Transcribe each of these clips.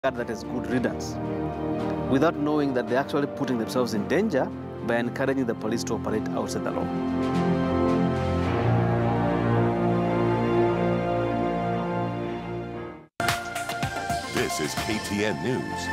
that is good riddance, without knowing that they're actually putting themselves in danger by encouraging the police to operate outside the law. This is KTN News.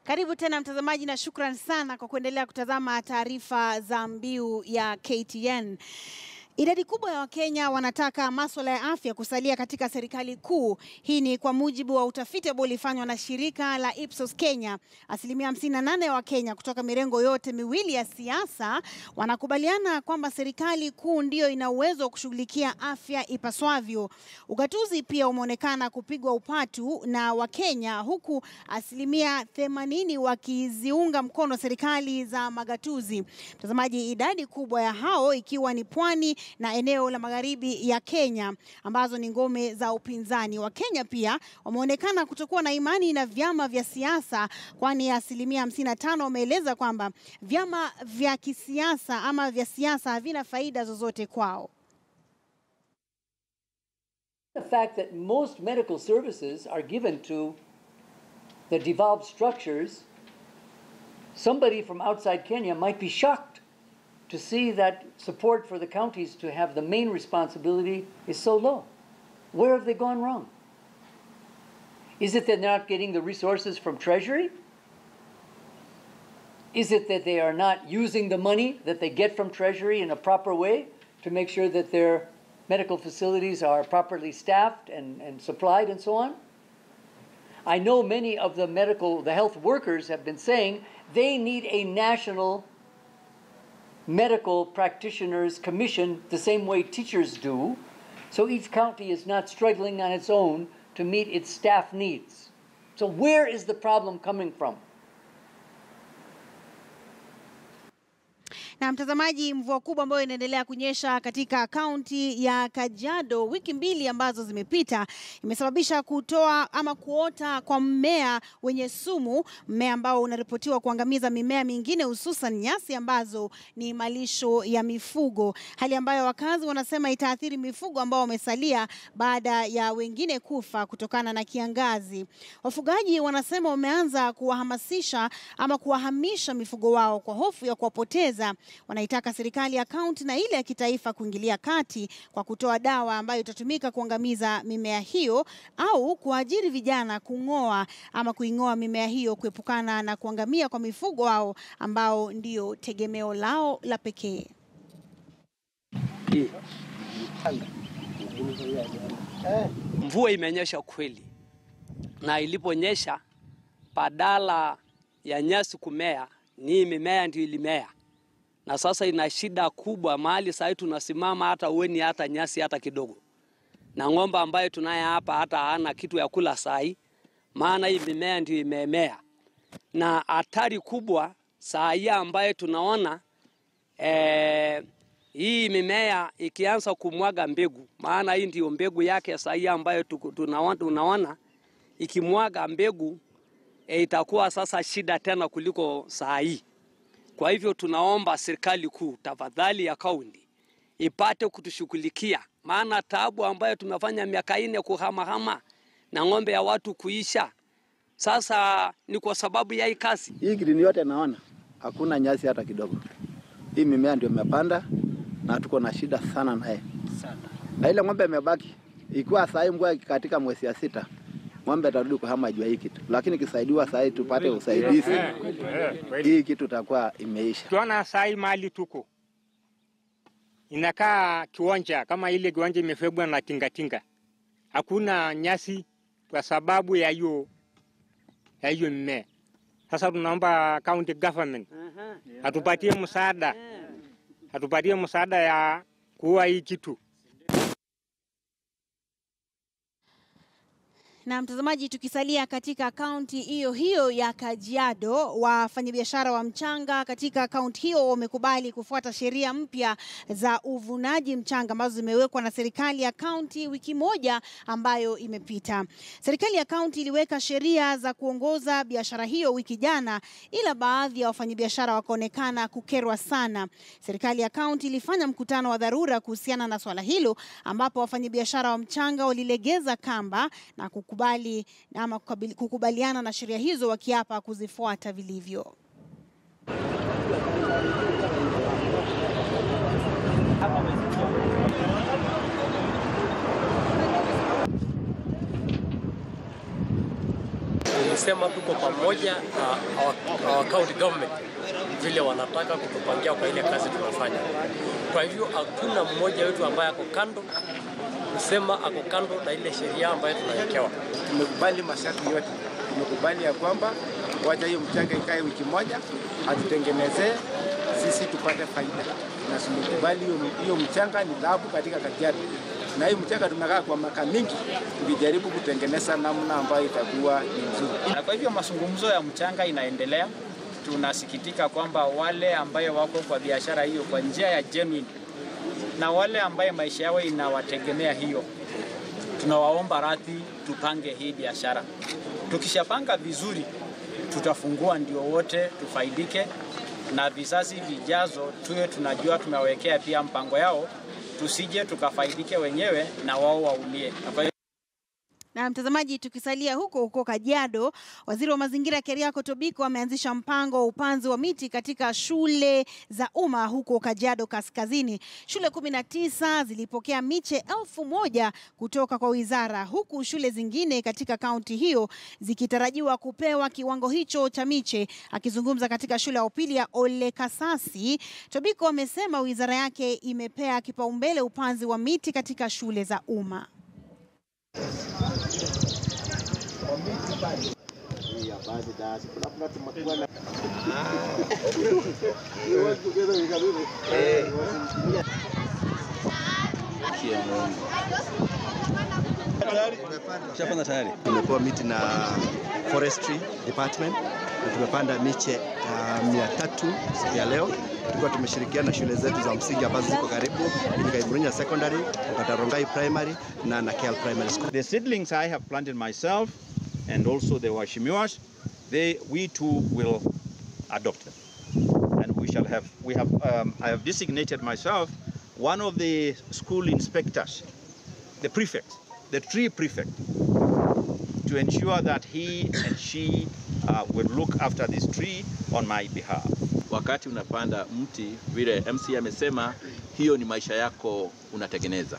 Karibu tena mtazamaji na shukran sana kwa kuendelea kutazama taarifa za Mbiu ya KTN. Idadi kubwa ya Wakenya wanataka masuala ya afya kusalia katika serikali kuu. Hii ni kwa mujibu wa utafiti ambao ulifanywa na shirika la Ipsos Kenya. 58% ya Wakenya kutoka mirengo yote miwili ya siasa wanakubaliana kwamba serikali kuu ndio ina uwezo wa kushughulikia afya ipaswavyo. Ugatuzi pia umeonekana kupigwa upatu na Wakenya, huku 80% wakiziunga mkono serikali za magatuzi. Mtazamaji, idadi kubwa ya hao ikiwa ni pwani na eneo la magharibi ya Kenya ambazo ni ngome za upinzani. Wakenya pia wameonekana kutokuwa na imani na vyama vya siasa, kwani 55% wameeleza kwamba vyama vya kisiasa ama vya siasa havina faida zozote kwao. The fact that most medical services are given to the devolved structures, somebody from outside Kenya might be shocked to see that support for the counties to have the main responsibility is so low. Where have they gone wrong? Is it that they're not getting the resources from Treasury? Is it that they are not using the money that they get from Treasury in a proper way to make sure that their medical facilities are properly staffed and supplied and so on? I know many of the health workers have been saying they need a national medical practitioners commission the same way teachers do, so each county is not struggling on its own to meet its staff needs. So where is the problem coming from? Na mtazamaji, mvua kubwa ambayo inaendelea kunyesha katika kaunti ya Kajiado wiki mbili ambazo zimepita imesababisha kutoa ama kuota kwa mmea wenye sumu, mmea ambao unaripotiwa kuangamiza mimea mingine, hususan nyasi ambazo ni malisho ya mifugo, hali ambayo wakazi wanasema itaathiri mifugo ambao wamesalia baada ya wengine kufa kutokana na kiangazi. Wafugaji wanasema wameanza kuwahamasisha ama kuwahamisha mifugo wao kwa hofu ya kuwapoteza. Wanaitaka serikali ya kaunti na ile ya kitaifa kuingilia kati kwa kutoa dawa ambayo itatumika kuangamiza mimea hiyo au kuajiri vijana kung'oa ama kuing'oa mimea hiyo kuepukana na kuangamia kwa mifugo wao ambao ndio tegemeo lao la pekee. Mvua imenyesha kweli, na iliponyesha badala ya nyasi kumea ni mimea ndio ilimea. Na sasa ina shida kubwa, mahali sasa tunasimama hata uweni hata nyasi hata kidogo. Na ng'ombe ambayo tunaye hapa hata hana kitu ya kula sai, maana hii mimea ndio imemea. Na hatari kubwa saa hii ambayo tunaona hii mimea ikianza kumwaga mbegu, maana hii ndio mbegu yake saa hii ambayo tunaona ikimwaga mbegu itakuwa sasa shida tena kuliko saa hii. Kwa hivyo tunaomba serikali kuu tafadhali ya kaunti ipate kutushughulikia, maana taabu ambayo tumefanya miaka 4 kuhama na ng'ombe ya watu kuisha sasa ni kwa sababu ya hii kazi. Hii green yote naona hakuna nyasi hata kidogo. Hii mimea ndio imepanda na tuko na shida sana naye. Na ile ng'ombe imebaki ikiwa saa mvua katika mwezi ya 6 ng'ombe atarudi kuhama jua hii kitu. Lakini kisaidiwa saa tupate usaidizi, hii kitu itakuwa imeisha. Tuona saa mali tuko inakaa kiwanja kama ile kiwanja imefebwa na tingatinga. Hakuna nyasi kwa sababu ya hiyo mimea. Sasa tunaomba county government atupatie msaada ya kuua hii kitu. Na mtazamaji, tukisalia katika kaunti hiyo hiyo ya Kajiado, wafanyabiashara wa mchanga katika kaunti hiyo wamekubali kufuata sheria mpya za uvunaji mchanga ambazo zimewekwa na serikali ya kaunti wiki moja ambayo imepita. Serikali ya kaunti iliweka sheria za kuongoza biashara hiyo wiki jana, ila baadhi ya wafanyabiashara wakaonekana kukerwa sana. Serikali ya kaunti ilifanya mkutano wa dharura kuhusiana na swala hilo, ambapo wafanyabiashara wa mchanga walilegeza kamba na kukubaliana na sheria hizo, wakiapa kuzifuata vilivyo. Tulisema tuko pamoja na county government vile wanataka kutupangia kwa ile kazi tunafanya. Kwa hivyo hakuna mmoja wetu ambaye ako kando kusema ako kando na ile sheria ambayo tunawekewa. Tumekubali masharti yote. Tumekubali ya kwamba wacha hiyo mchanga ikae wiki moja, atutengenezee sisi tupate faida. Na tumekubali hiyo mchanga ni dhahabu katika Kajiado. Na hiyo mchanga tumekaa kwa miaka mingi tukijaribu kutengeneza namna ambayo itakuwa nzuri. Na kwa hivyo mazungumzo ya mchanga inaendelea. Tunasikitika kwamba wale ambao wako kwa biashara hiyo kwa njia ya genuine na wale ambao maisha yao inawategemea hiyo, tunawaomba radhi tupange hii biashara. Tukishapanga vizuri tutafungua ndio wote tufaidike, na vizazi vijazo tuwe tunajua tumewekea pia mpango yao, tusije tukafaidike wenyewe na wao waumie. Na mtazamaji, tukisalia huko Kajiado, waziri wa mazingira Keriako Tobiko ameanzisha mpango wa upanzi wa miti katika shule za umma huko Kajiado Kaskazini. Shule 19 zilipokea miche 1000 kutoka kwa wizara, huku shule zingine katika kaunti hiyo zikitarajiwa kupewa kiwango hicho cha miche. Akizungumza katika shule ya upili ya Ole Kasasi, Tobiko amesema wizara yake imepea kipaumbele upanzi wa miti katika shule za umma. Tumepewa miti na forestry department na tumepanda miche 300 siku ya leo. Tulikuwa tumeshirikiana na shule zetu za msingi ambazo ziko karibu, Iliyonyesha secondary, Rongai primary na Nakel primary school. The seedlings I have planted myself and also the washimiwas, we too will adopt them. And I have designated myself one of the school inspectors, the prefect, the tree prefect, to ensure that he and she will look after this tree on my behalf. Wakati unapanda mti, vile MC amesema, hiyo ni maisha yako unatengeneza.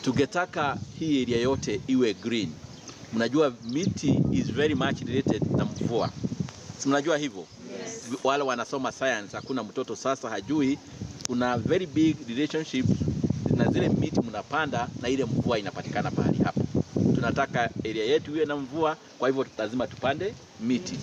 Tungetaka hii area yote iwe green. Mnajua miti is very much related na mvua. Si mnajua hivyo? Yes. Wale wanasoma science, hakuna mtoto sasa hajui kuna very big relationship na zile miti mnapanda na ile mvua inapatikana pahali hapo. Tunataka area yetu iwe na mvua, kwa hivyo lazima tupande miti.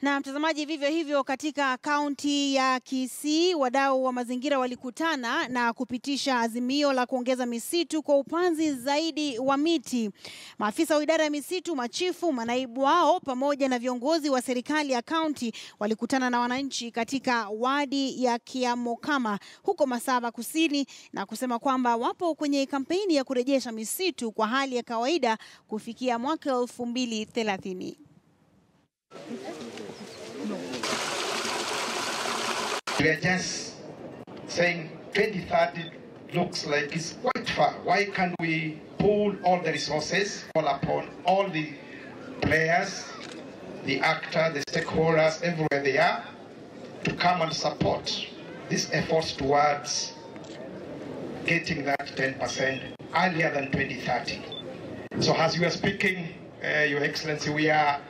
Na mtazamaji, vivyo hivyo katika kaunti ya Kisii, wadau wa mazingira walikutana na kupitisha azimio la kuongeza misitu kwa upanzi zaidi wa miti. Maafisa wa idara ya misitu, machifu, manaibu wao pamoja na viongozi wa serikali ya kaunti walikutana na wananchi katika wadi ya Kiamokama huko Masaba Kusini, na kusema kwamba wapo kwenye kampeni ya kurejesha misitu kwa hali ya kawaida kufikia mwaka 2030. We are just saying 2030 looks like it's quite far. Why can't we pool all the resources, call upon all the players, the actors, the stakeholders, everywhere they are, to come and support these efforts towards getting that 10% earlier than 2030. So as you are speaking, Your Excellency, we are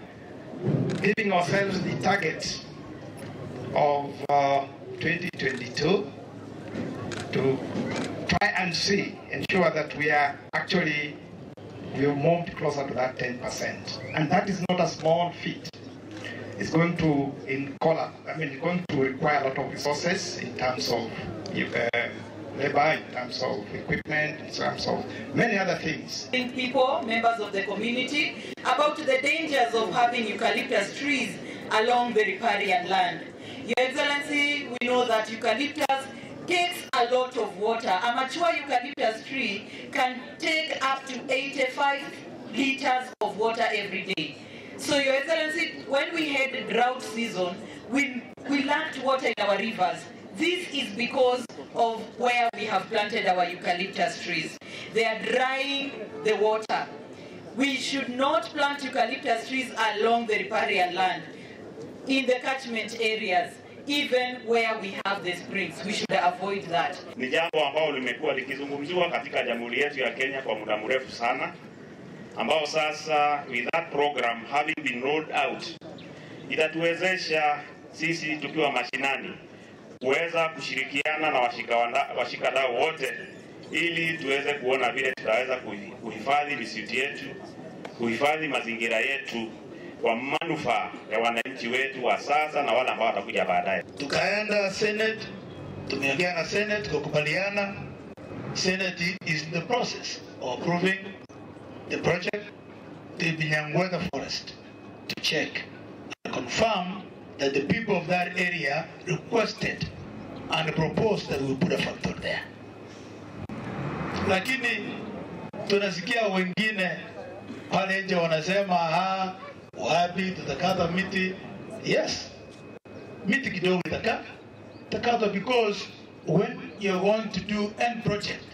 giving ourselves the target of 2022 to try and ensure that we are actually, we've moved closer to that 10%. And that is not a small feat. It's going to it's going to require a lot of resources in terms of labor, in terms of equipment, in terms of many other things. People, members of the community, about the dangers of having eucalyptus trees along the riparian land. Your Excellency, we know that eucalyptus takes a lot of water. A mature eucalyptus tree can take up to 85 liters of water every day. So, Your Excellency, when we had the drought season, we lacked water in our rivers. This is because of where we have planted our eucalyptus trees. They are drying the water. We should not plant eucalyptus trees along the riparian land, in the catchment areas, even where we have the springs. We should avoid that. Ni jambo ambalo limekuwa likizungumziwa katika Jamhuri yetu ya Kenya kwa muda mrefu sana, ambao sasa with that program having been rolled out, itatuwezesha sisi tukiwa mashinani kuweza kushirikiana na washikadau wote ili tuweze kuona vile tutaweza kuhifadhi misitu yetu, kuhifadhi mazingira yetu kwa manufaa ya wananchi wetu wa sasa na wale ambao watakuja baadaye. Tukaenda Senate, tumeongea na Senate kukubaliana. Senate is in the process of approving the project, the Binyangwega forest, to check and confirm that the people of that area requested and proposed that we put a factory there. Lakini tunasikia wengine pale nje wanasema wapi tutakata miti. Yes, miti kidogo itakata because when you're going to do any project,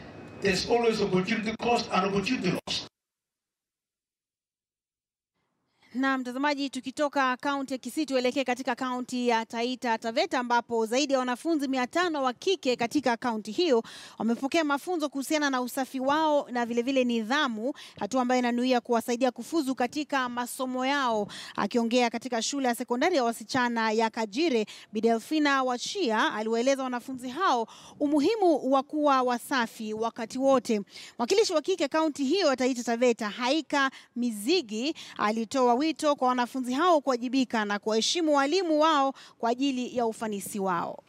there's always opportunity cost and opportunity loss. Na mtazamaji, tukitoka kaunti ya Kisii tuelekee katika kaunti ya Taita Taveta, ambapo zaidi ya wanafunzi 500 wa kike katika kaunti hiyo wamepokea mafunzo kuhusiana na usafi wao na vilevile nidhamu, hatua ambayo inanuia kuwasaidia kufuzu katika masomo yao. Akiongea katika shule ya sekondari ya wasichana ya Kajire, Bidelfina Wachia aliwaeleza wanafunzi hao umuhimu wa kuwa wasafi wakati wote. Mwakilishi wa kike kaunti hiyo ya Taita Taveta, Haika Mizigi, alitoa wito kwa wanafunzi hao kuwajibika na kuheshimu walimu wao kwa ajili ya ufanisi wao.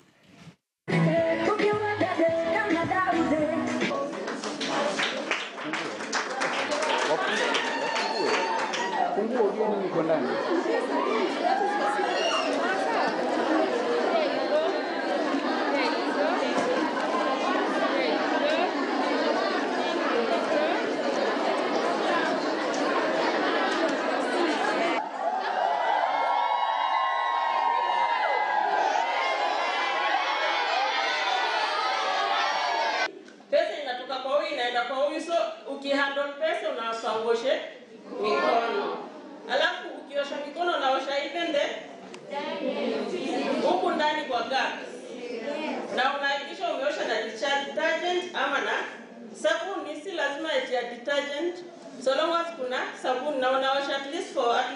Ukihandle pesa unasawoshe mikono. Alafu ukiosha mikono unaosha ipende huku ndani kwa gas. Na unahakikisha umeosha na detergent ama na sabuni. Si lazima eti ya detergent, so long as kuna sabuni, na unaosha at least 20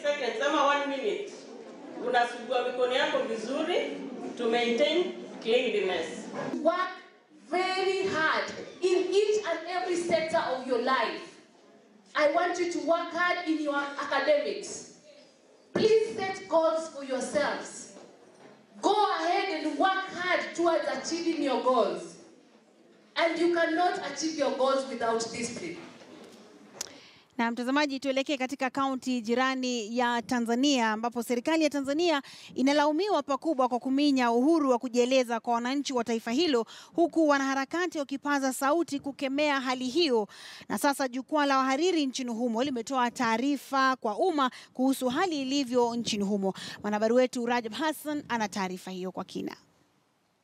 seconds ama 1 minute. Unasugua mikono yako vizuri to maintain cleanliness. Work very hard in each and every sector of your life. I want you to work hard in your academics. Please set goals for yourselves. Go ahead and work hard towards achieving your goals. And you cannot achieve your goals without discipline. Na mtazamaji, tuelekee katika kaunti jirani ya Tanzania, ambapo serikali ya Tanzania inalaumiwa pakubwa kwa kuminya uhuru wa kujieleza kwa wananchi wa taifa hilo, huku wanaharakati wakipaza sauti kukemea hali hiyo. Na sasa jukwaa la wahariri nchini humo limetoa taarifa kwa umma kuhusu hali ilivyo nchini humo. Mwanahabari wetu Rajab Hassan ana taarifa hiyo kwa kina.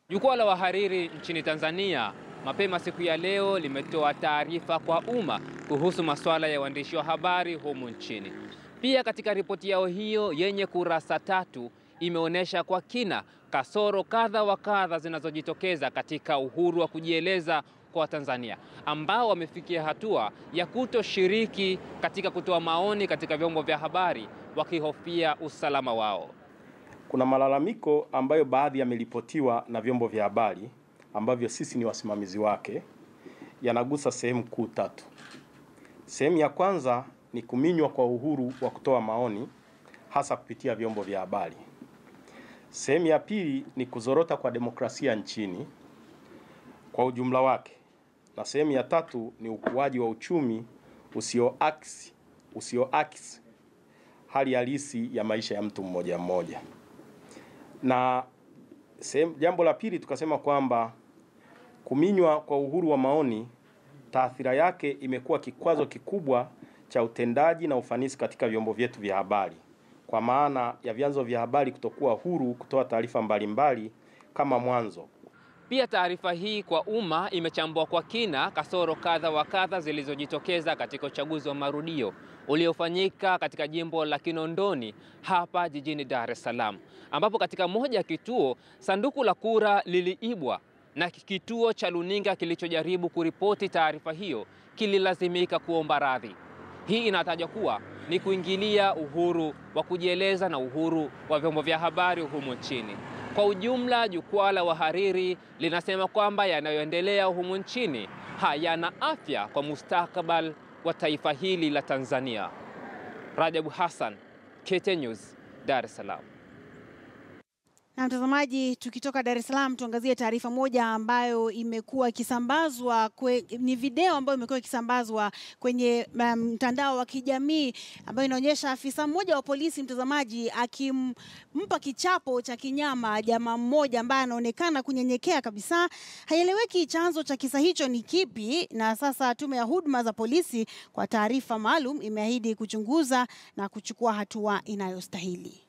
Jukwaa la wahariri nchini Tanzania mapema siku ya leo limetoa taarifa kwa umma kuhusu masuala ya uandishi wa habari humu nchini. Pia katika ripoti yao hiyo yenye kurasa 3 imeonyesha kwa kina kasoro kadha wa kadha zinazojitokeza katika uhuru wa kujieleza kwa Tanzania, ambao wamefikia hatua ya kutoshiriki katika kutoa maoni katika vyombo vya habari wakihofia usalama wao. Kuna malalamiko ambayo baadhi yameripotiwa na vyombo vya habari ambavyo sisi ni wasimamizi wake, yanagusa sehemu kuu 3. Sehemu ya kwanza ni kuminywa kwa uhuru wa kutoa maoni hasa kupitia vyombo vya habari. Sehemu ya pili ni kuzorota kwa demokrasia nchini. kwa ujumla wake, na sehemu ya tatu ni ukuaji wa uchumi usioakisi hali halisi ya maisha ya mtu mmoja mmoja. Na jambo la pili tukasema kwamba kuminywa kwa uhuru wa maoni, taathira yake imekuwa kikwazo kikubwa cha utendaji na ufanisi katika vyombo vyetu vya habari, kwa maana ya vyanzo vya habari kutokuwa huru kutoa taarifa mbalimbali kama mwanzo. Pia taarifa hii kwa umma imechambua kwa kina kasoro kadha wa kadha zilizojitokeza katika uchaguzi wa marudio uliofanyika katika jimbo la Kinondoni hapa jijini Dar es Salaam, ambapo katika moja ya kituo sanduku la kura liliibwa na kituo cha luninga kilichojaribu kuripoti taarifa hiyo kililazimika kuomba radhi. Hii inatajwa kuwa ni kuingilia uhuru wa kujieleza na uhuru wa vyombo vya habari humu nchini. Kwa ujumla, jukwaa la wahariri linasema kwamba yanayoendelea humu nchini hayana afya kwa mustakabali wa taifa hili la Tanzania. Rajabu Hassan, KTN News, Dar es Salaam. Na mtazamaji, tukitoka Dar es Salaam tuangazie taarifa moja ambayo imekuwa ikisambazwa, ni video ambayo imekuwa ikisambazwa kwenye mtandao wa kijamii, ambayo inaonyesha afisa mmoja wa polisi, mtazamaji, akimpa kichapo cha kinyama jamaa mmoja ambaye anaonekana kunyenyekea kabisa. Haieleweki chanzo cha kisa hicho ni kipi, na sasa tume ya huduma za polisi kwa taarifa maalum imeahidi kuchunguza na kuchukua hatua inayostahili.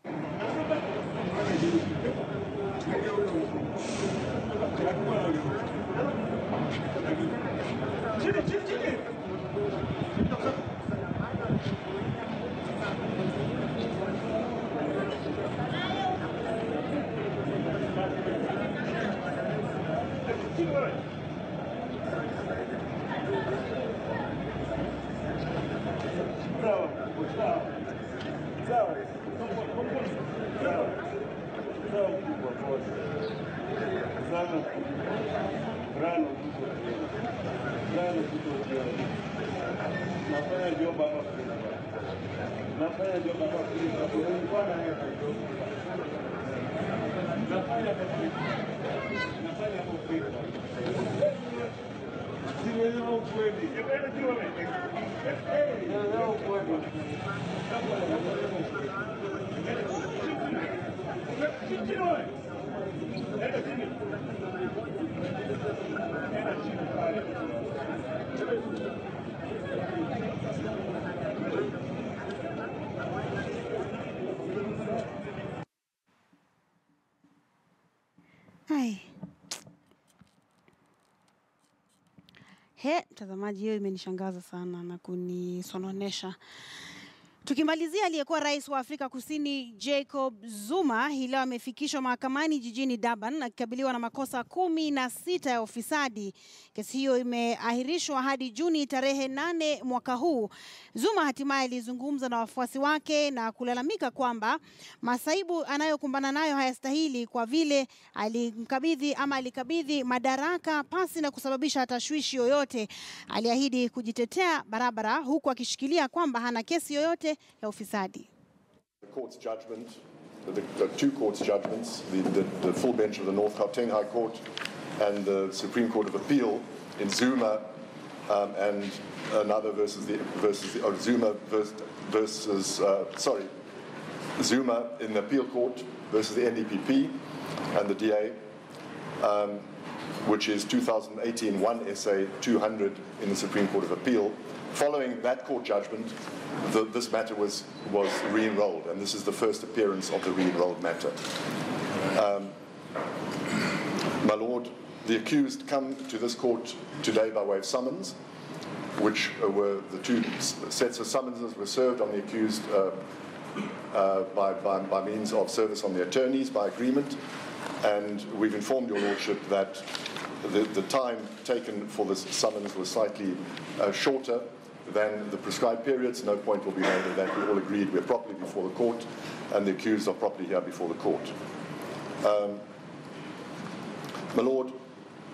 Mtazamaji, hiyo imenishangaza sana na kunisononesha. Tukimalizia, aliyekuwa rais wa Afrika Kusini Jacob Zuma hii leo amefikishwa mahakamani jijini Durban akikabiliwa na makosa 16 ya ufisadi. Kesi hiyo imeahirishwa hadi Juni tarehe 8 mwaka huu. Zuma hatimaye alizungumza na wafuasi wake na kulalamika kwamba masaibu anayokumbana nayo hayastahili kwa vile alikabidhi madaraka pasi na kusababisha tashwishi yoyote. Aliahidi kujitetea barabara huku akishikilia kwamba hana kesi yoyote ya ufisadi. The court's judgment, the two courts' judgments, the full bench of the North Gauteng High Court and the Supreme Court of Appeal in Zuma and another Zuma in the Appeal Court versus the NDPP and the DA, which is 2018-1 SA 200 in the Supreme Court of Appeal. Following that court judgment, this matter was re-enrolled, and this is the first appearance of the re-enrolled matter. My Lord, the accused come to this court today by way of summons, which were the two sets of summonses were served on the accused by means of service on the attorneys by agreement, and we've informed your Lordship that the time taken for this summons was slightly shorter than the prescribed periods. No point will be made of that. We all agreed we're properly before the court and the accused are properly here before the court. My Lord,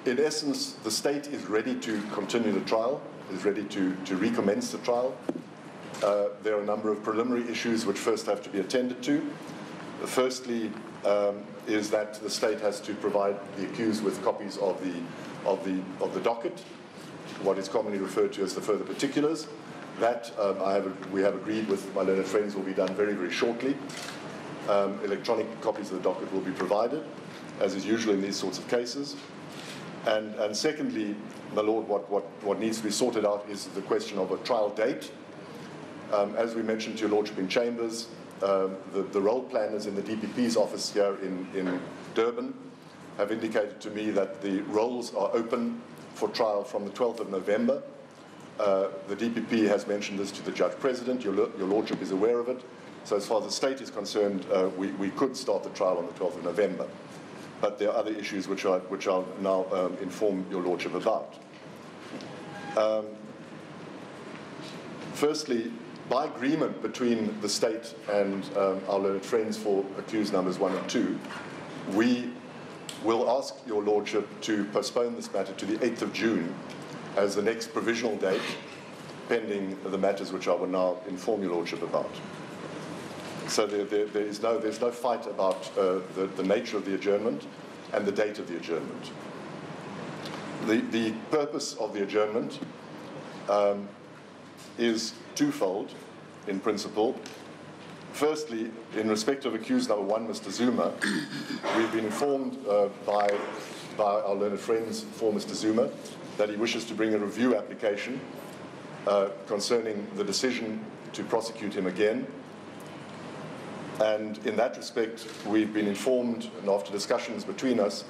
in essence, the state is ready to continue the trial, is ready to recommence the trial. There are a number of preliminary issues which first have to be attended to. Firstly, is that the state has to provide the accused with copies of of the docket, what is commonly referred to as the further particulars. That we have agreed with my learned friends will be done very, very shortly. Electronic copies of the docket will be provided, as is usual in these sorts of cases. And secondly, my Lord, what needs to be sorted out is the question of a trial date. As we mentioned to your Lordship in Chambers, the role planners in the DPP's office here in Durban have indicated to me that the roles are open for trial from the 12th of November. The DPP has mentioned this to the Judge President. Your Lordship is aware of it. So as far as the state is concerned, we could start the trial on the 12th of November. But there are other issues which I'll now inform your Lordship about. Firstly, by agreement between the state and our learned friends for accused numbers 1 and 2, we will ask your Lordship to postpone this matter to the 8th of June as the next provisional date, pending the matters which I will now inform your Lordship about. So there's no fight about the nature of the adjournment and the date of the adjournment. The purpose of the adjournment is twofold in principle. Firstly, in respect of accused number 1, Mr. Zuma, we've been informed by our learned friends for Mr. Zuma that he wishes to bring a review application concerning the decision to prosecute him again. And in that respect, we've been informed, and after discussions between us,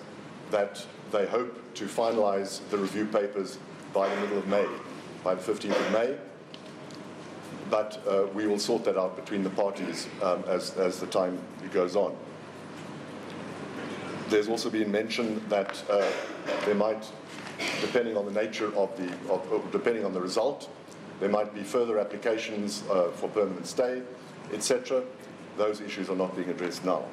that they hope to finalize the review papers by the middle of May, by the 15th of May. But we will sort that out between the parties as the time goes on. There's also been mentioned that there might, depending on the nature of depending on the result, there might be further applications for permanent stay, etc. Those issues are not being addressed now.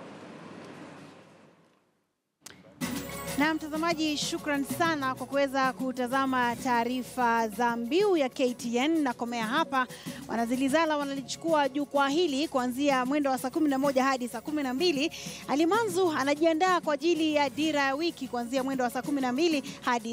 Na mtazamaji, shukran sana kwa kuweza kutazama taarifa za Mbiu ya KTN na komea hapa. Wanazilizala wanalichukua jukwaa hili kuanzia mwendo wa saa 11 hadi saa 12. Alimanzu anajiandaa kwa ajili ya dira ya wiki kuanzia mwendo wa saa 12 hadi